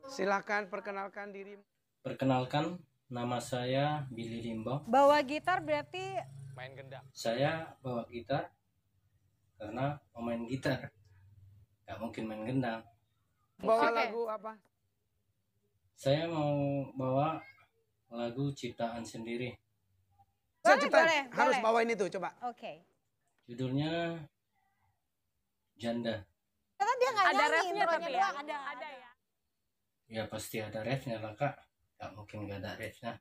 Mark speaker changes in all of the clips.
Speaker 1: Silakan perkenalkan diri.
Speaker 2: Perkenalkan, nama saya Billy Limbong.
Speaker 3: Bawa gitar berarti
Speaker 1: Main gendang.
Speaker 2: Saya bawa gitar karena mau main gitar. Gak mungkin main gendang.
Speaker 1: Bawa
Speaker 3: Oke.
Speaker 1: lagu apa?
Speaker 2: Saya mau bawa lagu ciptaan sendiri.
Speaker 3: Boleh,
Speaker 1: Harus
Speaker 3: boleh.
Speaker 1: bawain itu, coba.
Speaker 3: Oke.
Speaker 2: Judulnya Janda.
Speaker 3: Karena dia nggak
Speaker 4: Ada
Speaker 3: nyanyi,
Speaker 4: refnya
Speaker 3: intronya
Speaker 4: tapi ya.
Speaker 3: doang.
Speaker 4: Ada ya.
Speaker 2: Ya pasti ada refnya lah kak. Gak mungkin gak ada refnya.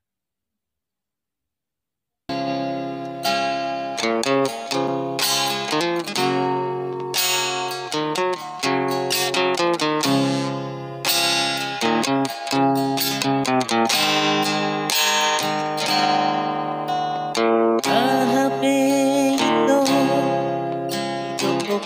Speaker 2: HP itu hidupku